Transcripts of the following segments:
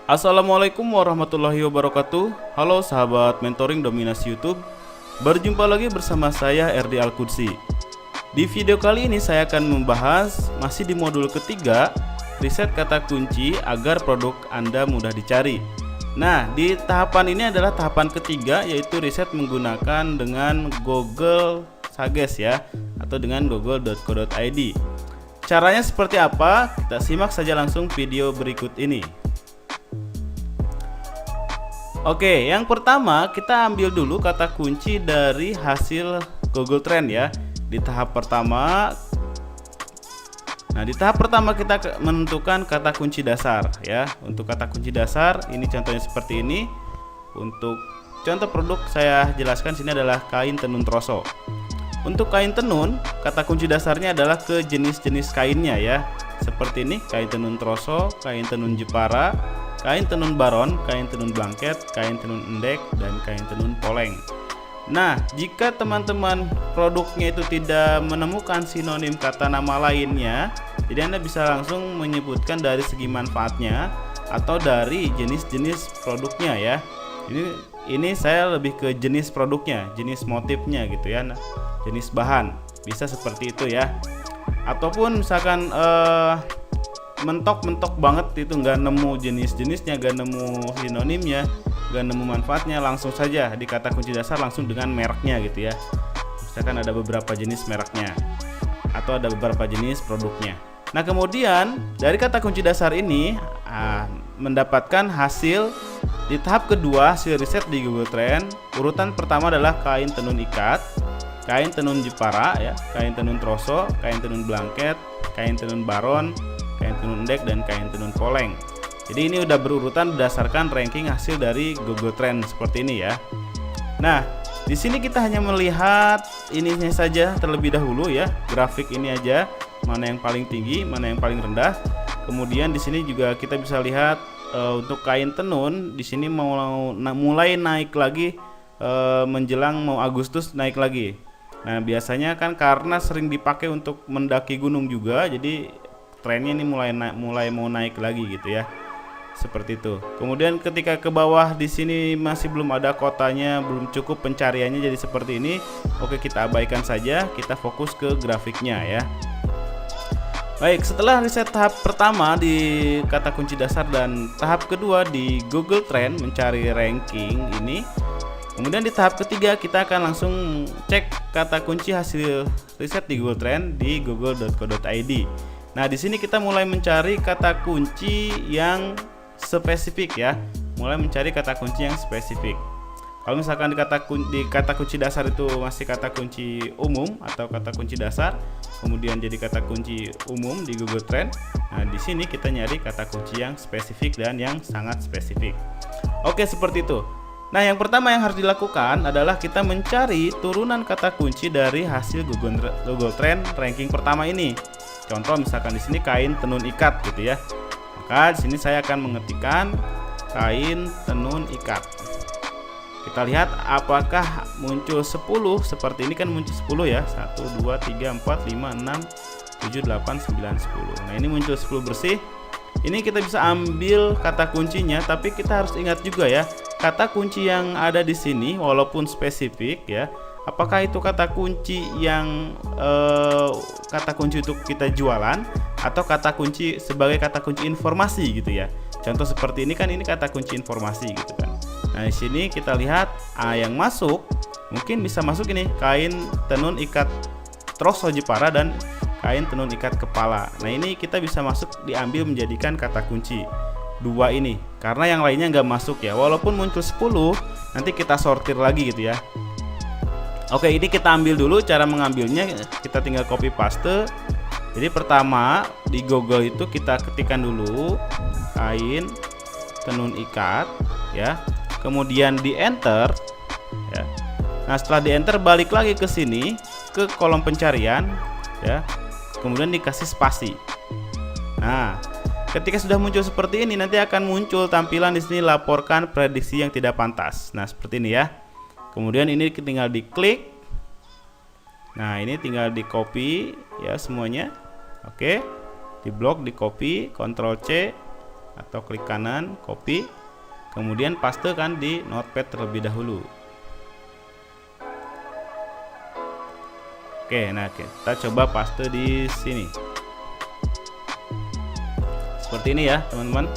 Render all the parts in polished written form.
Assalamualaikum warahmatullahi wabarakatuh. Halo sahabat mentoring dominasi YouTube. Berjumpa lagi bersama saya RD Al-Qudsi. Di video kali ini saya akan membahas masih di modul ketiga, riset kata kunci agar produk Anda mudah dicari. Nah, di tahapan ini adalah tahapan ketiga, yaitu riset menggunakan dengan Google Suggest ya, atau dengan google.co.id. Caranya seperti apa? Kita simak saja langsung video berikut ini. Oke, yang pertama kita ambil dulu kata kunci dari hasil Google Trend ya. Di tahap pertama, kita menentukan kata kunci dasar ya. Untuk kata kunci dasar, ini contohnya seperti ini. Untuk contoh produk saya jelaskan sini adalah kain tenun troso. Untuk kain tenun, kata kunci dasarnya adalah ke jenis-jenis kainnya ya. Seperti ini, kain tenun troso, kain tenun Jepara, kain tenun baron, kain tenun blanket, kain tenun endek, dan kain tenun poleng. Nah, jika teman-teman produknya itu tidak menemukan sinonim kata nama lainnya, jadi Anda bisa langsung menyebutkan dari segi manfaatnya atau dari jenis-jenis produknya ya. Ini saya lebih ke jenis produknya, jenis motifnya gitu ya. Nah, jenis bahan bisa seperti itu ya. Ataupun misalkan mentok banget itu nggak nemu jenis-jenisnya, nggak nemu sinonimnya, nggak nemu manfaatnya, langsung saja di kata kunci dasar langsung dengan mereknya gitu ya. Misalkan ada beberapa jenis mereknya atau ada beberapa jenis produknya. Nah, kemudian dari kata kunci dasar ini mendapatkan hasil di tahap kedua, hasil riset di Google Trend. Urutan pertama adalah kain tenun ikat, kain tenun Jepara ya, kain tenun troso, kain tenun blanket, kain tenun baron, kain tenun endek, dan kain tenun poleng. Jadi ini udah berurutan berdasarkan ranking hasil dari Google Trend seperti ini ya. Nah, di sini kita hanya melihat ininya saja terlebih dahulu ya, grafik ini aja, mana yang paling tinggi, mana yang paling rendah. Kemudian di sini juga kita bisa lihat untuk kain tenun di sini mulai naik lagi menjelang mau Agustus naik lagi. Nah, biasanya kan karena sering dipakai untuk mendaki gunung juga, jadi trennya ini mulai mau naik lagi gitu ya. Seperti itu. Kemudian ketika ke bawah di sini masih belum ada kotanya, belum cukup pencariannya, jadi seperti ini. Oke, kita abaikan saja, kita fokus ke grafiknya ya. Baik, setelah riset tahap pertama di kata kunci dasar dan tahap kedua di Google Trend mencari ranking ini, kemudian di tahap ketiga kita akan langsung cek kata kunci hasil riset di Google Trend di google.co.id. Nah, di sini kita mulai mencari kata kunci yang spesifik ya. Mulai mencari kata kunci yang spesifik. Kalau misalkan di kata kunci dasar itu masih kata kunci umum atau kata kunci dasar, kemudian jadi kata kunci umum di Google Trend. Nah, di sini kita nyari kata kunci yang spesifik dan yang sangat spesifik. Oke, seperti itu. Nah, yang pertama yang harus dilakukan adalah kita mencari turunan kata kunci dari hasil Google Trend ranking pertama ini. Contoh misalkan di sini kain tenun ikat gitu ya. Maka di sini saya akan mengetikkan kain tenun ikat. Kita lihat apakah muncul 10 seperti ini, kan muncul 10 ya. 1 2 3 4 5 6 7 8 9 10. Nah, ini muncul 10 bersih. Ini kita bisa ambil kata kuncinya, tapi kita harus ingat juga ya, kata kunci yang ada di sini walaupun spesifik ya, apakah itu kata kunci yang kata kunci untuk kita jualan atau kata kunci sebagai kata kunci informasi gitu ya. Contoh seperti ini kan, ini kata kunci informasi gitu kan. Nah, di sini kita lihat yang masuk mungkin bisa masuk ini kain tenun ikat troso Jepara dan kain tenun ikat kepala. Nah, ini kita bisa masuk diambil menjadikan kata kunci dua ini, karena yang lainnya nggak masuk ya. Walaupun muncul 10, nanti kita sortir lagi gitu ya. Oke, ini kita ambil dulu. Cara mengambilnya kita tinggal copy paste. Jadi pertama di Google itu kita ketikkan dulu kain tenun ikat ya. Kemudian di enter ya. Nah, setelah di enter balik lagi ke sini ke kolom pencarian ya. Kemudian dikasih spasi. Nah, ketika sudah muncul seperti ini, nanti akan muncul tampilan di sini laporkan prediksi yang tidak pantas. Nah, seperti ini ya. Kemudian ini tinggal diklik. Nah, ini tinggal di copy ya semuanya. Oke. Di blok, di copy, Ctrl C. atau klik kanan, copy, kemudian pastekan di notepad terlebih dahulu. Oke, nah kita coba paste di sini. Seperti ini ya teman-teman.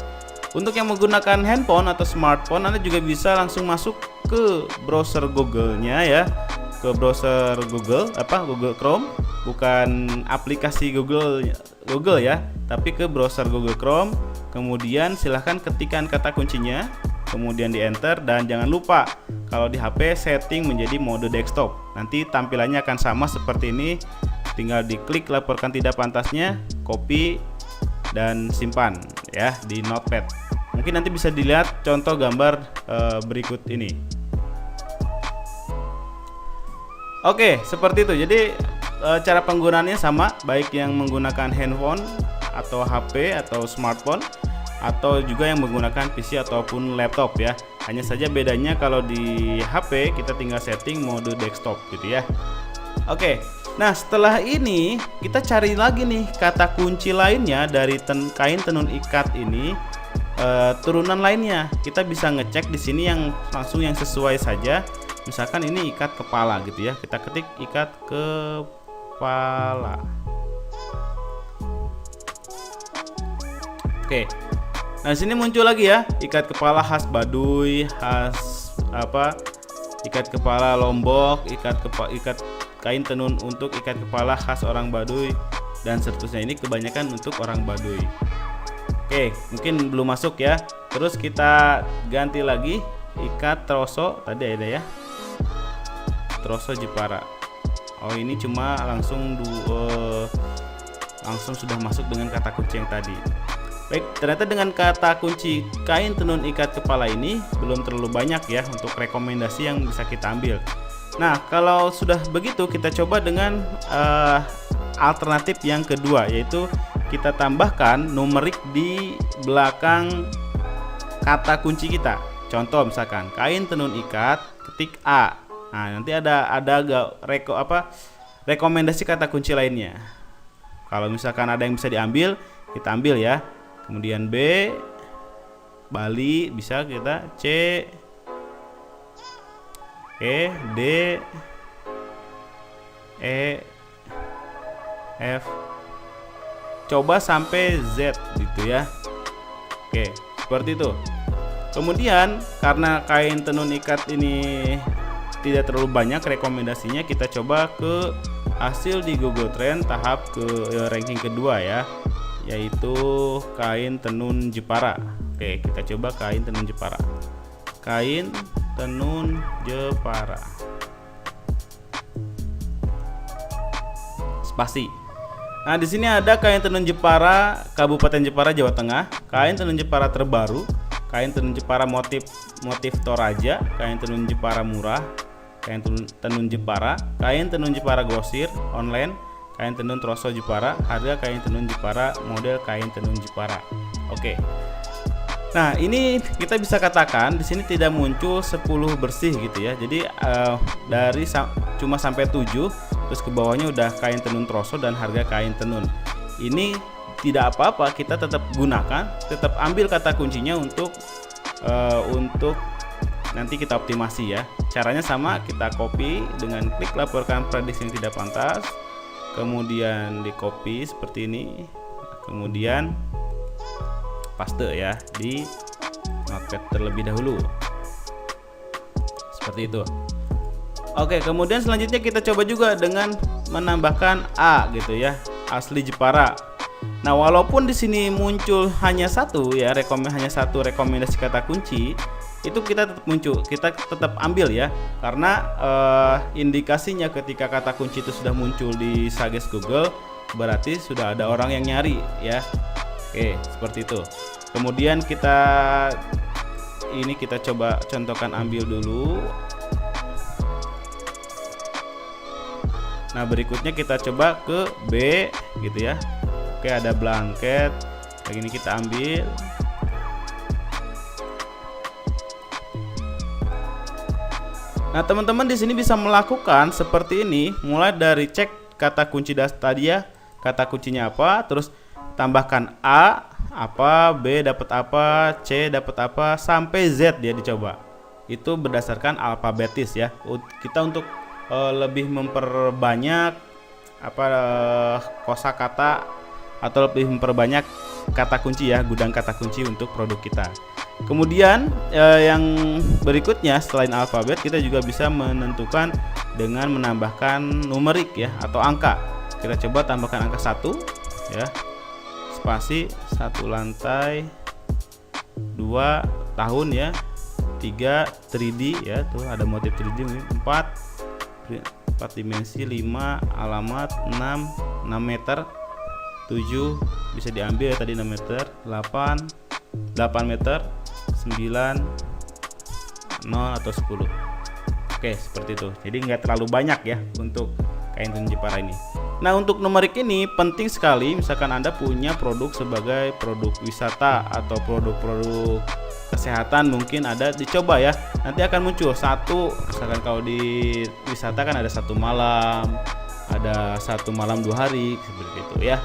Untuk yang menggunakan handphone atau smartphone, Anda juga bisa langsung masuk ke browser Google-nya ya. Ke browser Google Chrome, bukan aplikasi Google ya, tapi ke browser Google Chrome. Kemudian silahkan ketikkan kata kuncinya, kemudian di enter, dan jangan lupa kalau di HP setting menjadi mode desktop. Nanti tampilannya akan sama seperti ini. Tinggal diklik laporkan tidak pantasnya, copy dan simpan ya di notepad. Mungkin nanti bisa dilihat contoh gambar berikut ini. Oke, seperti itu. Jadi cara penggunaannya sama, baik yang menggunakan handphone atau HP atau smartphone, atau juga yang menggunakan PC ataupun laptop ya. Hanya saja bedanya kalau di HP kita tinggal setting mode desktop gitu ya. Oke. Nah, setelah ini kita cari lagi nih kata kunci lainnya dari kain tenun ikat ini, turunan lainnya. Kita bisa ngecek di sini yang langsung yang sesuai saja. Misalkan ini ikat kepala gitu ya. Kita ketik ikat kepala. Oke. Nah, di sini muncul lagi ya, ikat kepala khas Baduy, khas ikat kepala Lombok, ikat kain tenun untuk ikat kepala khas orang Baduy, dan seterusnya. Ini kebanyakan untuk orang Baduy. Oke, mungkin belum masuk ya. Terus kita ganti lagi ikat troso, tadi ada ya, troso Jepara. Oh, ini cuma langsung sudah masuk dengan kata kunci yang tadi. Baik, ternyata dengan kata kunci kain tenun ikat kepala ini belum terlalu banyak ya untuk rekomendasi yang bisa kita ambil. Nah, kalau sudah begitu kita coba dengan alternatif yang kedua, yaitu kita tambahkan numerik di belakang kata kunci kita. Contoh misalkan kain tenun ikat, ketik A. Nah, nanti ada rekomendasi kata kunci lainnya. Kalau misalkan ada yang bisa diambil, kita ambil ya. Kemudian B, Bali, bisa kita C, E, D, E, F, coba sampai Z gitu ya. Oke, seperti itu. Kemudian karena kain tenun ikat ini tidak terlalu banyak rekomendasinya, kita coba ke hasil di Google Trend tahap ke ranking kedua ya, yaitu kain tenun Jepara. Oke, kita coba kain tenun Jepara. Kain tenun Jepara. Spasi. Nah, di sini ada kain tenun Jepara Kabupaten Jepara, Jawa Tengah, kain tenun Jepara terbaru, kain tenun Jepara motif Toraja, kain tenun Jepara murah, kain tenun Jepara, kain tenun Jepara grosir online, kain tenun troso Jepara, harga kain tenun Jepara, model kain tenun Jepara. Oke. Nah, ini kita bisa katakan di sini tidak muncul 10 bersih gitu ya. Jadi dari cuma sampai 7, terus ke bawahnya udah kain tenun troso dan harga kain tenun. Ini tidak apa-apa, kita tetap gunakan, tetap ambil kata kuncinya untuk nanti kita optimasi ya. Caranya sama, kita copy dengan klik laporkan prediksi yang tidak pantas, kemudian di copy seperti ini, kemudian paste ya di notepad terlebih dahulu, seperti itu. Oke, kemudian selanjutnya kita coba juga dengan menambahkan A gitu ya, asli Jepara. Nah, walaupun di sini muncul hanya satu ya, hanya satu rekomendasi kata kunci, itu kita tetap ambil ya, karena indikasinya ketika kata kunci itu sudah muncul di Suggest Google, berarti sudah ada orang yang nyari ya. Oke, seperti itu. Kemudian kita coba contohkan, ambil dulu. Nah, berikutnya kita coba ke B gitu ya. Oke, ada blanket. Begini kita ambil. Nah, teman-teman di sini bisa melakukan seperti ini, mulai dari cek kata kunci tadi ya, kata kuncinya apa, terus tambahkan A apa, B dapat apa, C dapat apa, sampai Z dia dicoba. Itu berdasarkan alfabetis ya. Kita untuk lebih memperbanyak kosakata atau lebih memperbanyak kata kunci ya, gudang kata kunci untuk produk kita. Kemudian yang berikutnya selain alfabet, kita juga bisa menentukan dengan menambahkan numerik ya atau angka. Kita coba tambahkan angka 1 ya. Spasi 1 lantai, 2 tahun ya, 3 3D ya, tuh ada motif 3D, 4 dimensi, 5 alamat, 6 meter, 7 bisa diambil ya tadi 6 meter, 8 meter, 9 0 atau 10. Oke, seperti itu. Jadi nggak terlalu banyak ya untuk kain tenun Jepara ini. Nah, untuk numerik ini penting sekali. Misalkan Anda punya produk sebagai produk wisata atau produk-produk kesehatan, mungkin ada dicoba ya. Nanti akan muncul satu, misalkan kalau di wisata kan ada 1 malam, ada 1 malam 2 hari seperti itu ya.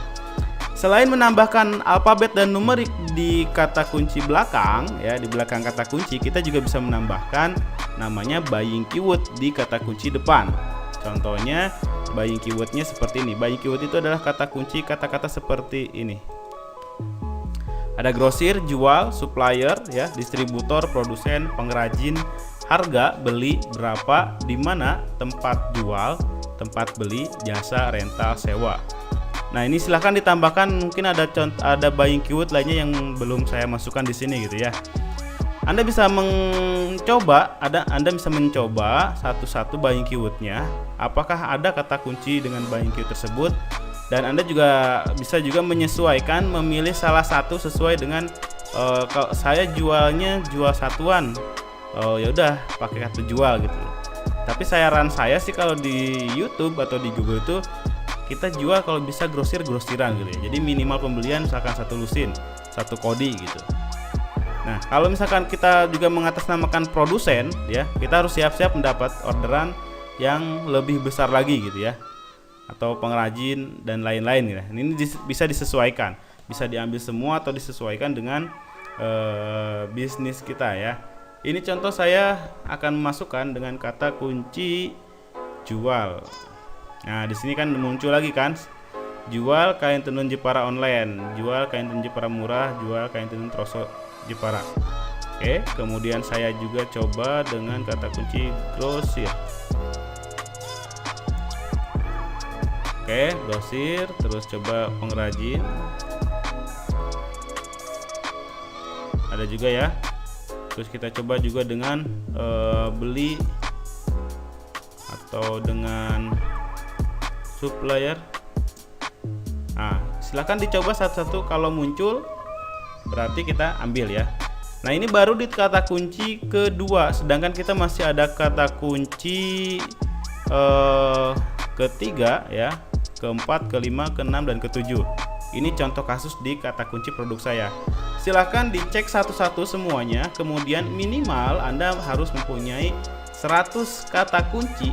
Selain menambahkan alfabet dan numerik di kata kunci belakang ya, di belakang kata kunci kita juga bisa menambahkan namanya buying keyword di kata kunci depan. Contohnya buying keywordnya seperti ini. Buying keyword itu adalah kata kunci kata-kata seperti ini. Ada grosir, jual, supplier ya, distributor, produsen, pengrajin, harga, beli, berapa, di mana, tempat jual, tempat beli, jasa, rental, sewa. Nah, ini silahkan ditambahkan, mungkin ada buying keyword lainnya yang belum saya masukkan di sini gitu ya. Anda bisa mencoba, Anda bisa mencoba satu-satu buying keywordnya. Apakah ada kata kunci dengan buying keyword tersebut? Dan Anda juga bisa menyesuaikan, memilih salah satu sesuai dengan kalau saya jualnya jual satuan, ya udah pakai kata jual gitu. Tapi saran saya sih kalau di YouTube atau di Google itu kita jual kalau bisa grosiran gitu ya. Jadi minimal pembelian misalkan 1 lusin, 1 kodi gitu. Nah, kalau misalkan kita juga mengatasnamakan produsen ya, kita harus siap-siap mendapat orderan yang lebih besar lagi gitu ya, atau pengrajin dan lain-lain gitu. Ini bisa disesuaikan, bisa diambil semua atau disesuaikan dengan bisnis kita ya. Ini contoh saya akan memasukkan dengan kata kunci jual. Nah, di sini kan muncul lagi kan, jual kain tenun Jepara online, jual kain tenun Jepara murah, jual kain tenun troso Jepara. Oke, kemudian saya juga coba dengan kata kunci grosir. Oke, grosir, terus coba pengrajin. Ada juga ya. Terus kita coba juga dengan beli atau dengan supplier. Nah, silahkan dicoba satu-satu, kalau muncul berarti kita ambil ya. Nah, ini baru di kata kunci kedua, sedangkan kita masih ada kata kunci ketiga ya, keempat, kelima, keenam, dan ketujuh. Ini contoh kasus di kata kunci produk saya. Silahkan dicek satu-satu semuanya, kemudian minimal Anda harus mempunyai 100 kata kunci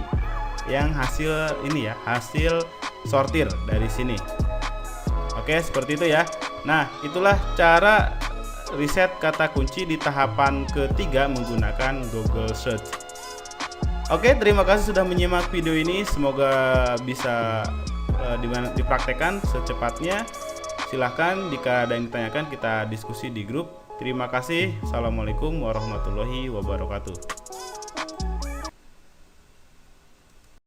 yang hasil ini ya, hasil sortir dari sini. Oke, seperti itu ya. Nah, itulah cara riset kata kunci di tahapan ketiga menggunakan Google Search. Oke, terima kasih sudah menyimak video ini. Semoga bisa dipraktekkan secepatnya. Silahkan jika ada yang ditanyakan, kita diskusi di grup. Terima kasih. Assalamualaikum warahmatullahi wabarakatuh.